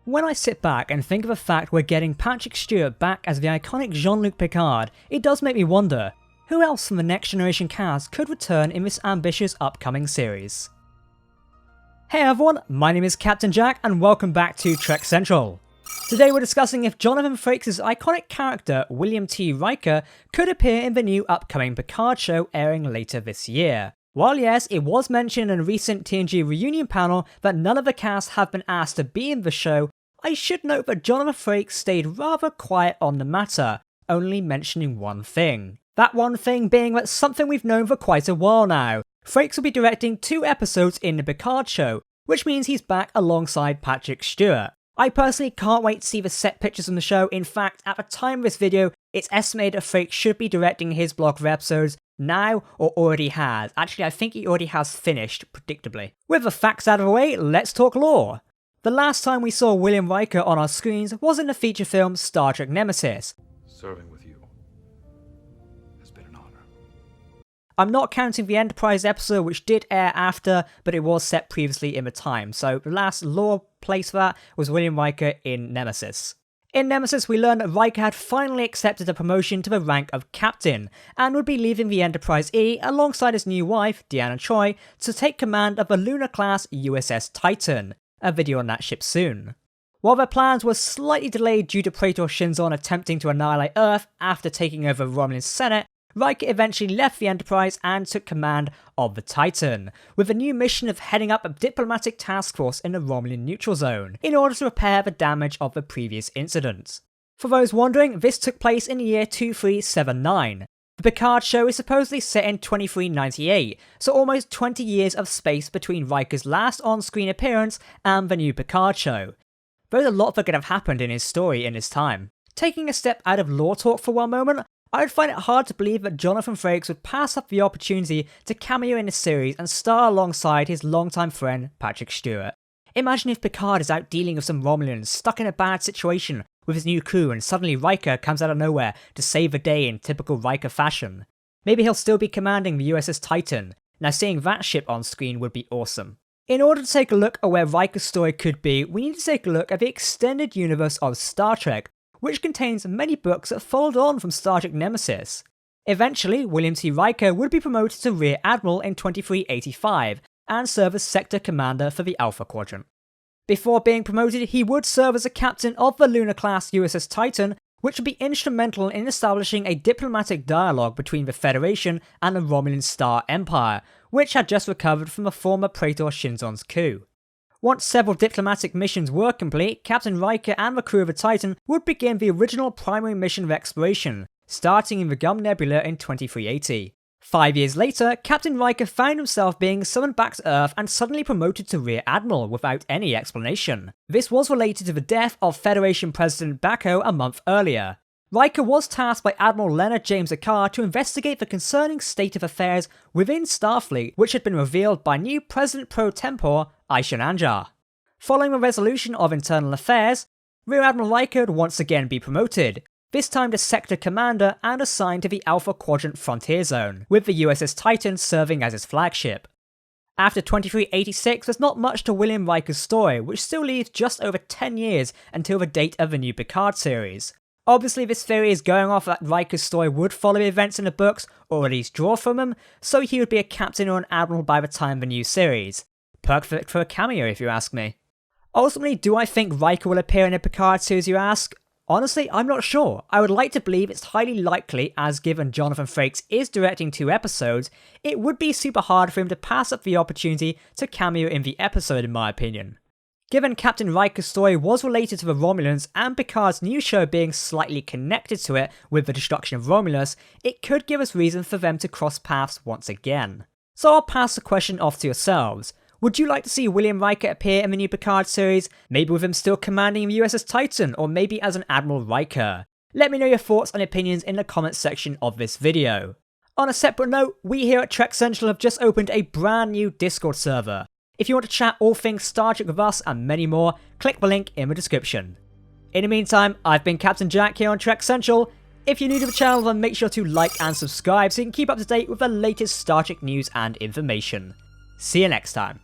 When I sit back and think of the fact we're getting Patrick Stewart back as the iconic Jean-Luc Picard, it does make me wonder, who else from the Next Generation cast could return in this ambitious upcoming series? Hey everyone, my name is Captain Jack and welcome back to Trek Central. Today we're discussing if Jonathan Frakes' iconic character, William T. Riker, could appear in the new upcoming Picard show airing later this year. While yes, it was mentioned in a recent TNG reunion panel that none of the cast have been asked to be in the show, I should note that Jonathan Frakes stayed rather quiet on the matter, only mentioning one thing. That one thing being that something we've known for quite a while now. Frakes will be directing 2 episodes in the Picard show, which means he's back alongside Patrick Stewart. I personally can't wait to see the set pictures from the show. In fact, at the time of this video, it's estimated that Frakes should be directing his block of episodes now or already has. Actually, I think he already has finished, predictably. With the facts out of the way, let's talk lore. The last time we saw William Riker on our screens was in the feature film Star Trek Nemesis. Serving with you has been an honor. I'm not counting the Enterprise episode which did air after, but it was set previously in the time, so the last lore place for that was William Riker in Nemesis. In Nemesis, we learned that Riker had finally accepted a promotion to the rank of captain, and would be leaving the Enterprise E alongside his new wife, Deanna Troi, to take command of the Lunar-class USS Titan. A video on that ship soon. While their plans were slightly delayed due to Praetor Shinzon attempting to annihilate Earth after taking over the Romulan Senate, Riker eventually left the Enterprise and took command of the Titan, with a new mission of heading up a diplomatic task force in the Romulan neutral zone, in order to repair the damage of the previous incident. For those wondering, this took place in the year 2379. The Picard show is supposedly set in 2398, so almost 20 years of space between Riker's last on-screen appearance and the new Picard show. There's a lot that could have happened in his story in this time. Taking a step out of lore talk for one moment, I would find it hard to believe that Jonathan Frakes would pass up the opportunity to cameo in the series and star alongside his longtime friend Patrick Stewart. Imagine if Picard is out dealing with some Romulans stuck in a bad situation with his new crew and suddenly Riker comes out of nowhere to save the day in typical Riker fashion. Maybe he'll still be commanding the USS Titan. Now seeing that ship on screen would be awesome. In order to take a look at where Riker's story could be, we need to take a look at the extended universe of Star Trek, which contains many books that followed on from Star Trek Nemesis. Eventually, William T. Riker would be promoted to Rear Admiral in 2385 and serve as Sector Commander for the Alpha Quadrant. Before being promoted, he would serve as a captain of the Lunar-class USS Titan, which would be instrumental in establishing a diplomatic dialogue between the Federation and the Romulan Star Empire, which had just recovered from the former Praetor Shinzon's coup. Once several diplomatic missions were complete, Captain Riker and the crew of the Titan would begin the original primary mission of exploration, starting in the Gum Nebula in 2380. 5 years later, Captain Riker found himself being summoned back to Earth and suddenly promoted to Rear Admiral without any explanation. This was related to the death of Federation President Bako a month earlier. Riker was tasked by Admiral Leonard James Akar to investigate the concerning state of affairs within Starfleet, which had been revealed by new President Pro Tempore Aisha Nanjar. Following the resolution of internal affairs, Rear Admiral Riker would once again be promoted, this time to Sector Commander and assigned to the Alpha Quadrant Frontier Zone, with the USS Titan serving as his flagship. After 2386, there's not much to William Riker's story, which still leaves just over 10 years until the date of the new Picard series. Obviously, this theory is going off that Riker's story would follow the events in the books, or at least draw from them, so he would be a captain or an admiral by the time of the new series. Perfect for a cameo, if you ask me. Ultimately, do I think Riker will appear in a Picard series, you ask? Honestly, I'm not sure. I would like to believe it's highly likely, as given Jonathan Frakes is directing 2 episodes, it would be super hard for him to pass up the opportunity to cameo in the episode in my opinion. Given Captain Riker's story was related to the Romulans and Picard's new show being slightly connected to it with the destruction of Romulus, it could give us reason for them to cross paths once again. So I'll pass the question off to yourselves. Would you like to see William Riker appear in the new Picard series, maybe with him still commanding the USS Titan, or maybe as an Admiral Riker? Let me know your thoughts and opinions in the comments section of this video. On a separate note, we here at Trek Central have just opened a brand new Discord server. If you want to chat all things Star Trek with us and many more, click the link in the description. In the meantime, I've been Captain Jack here on Trek Central. If you're new to the channel, then make sure to like and subscribe so you can keep up to date with the latest Star Trek news and information. See you next time.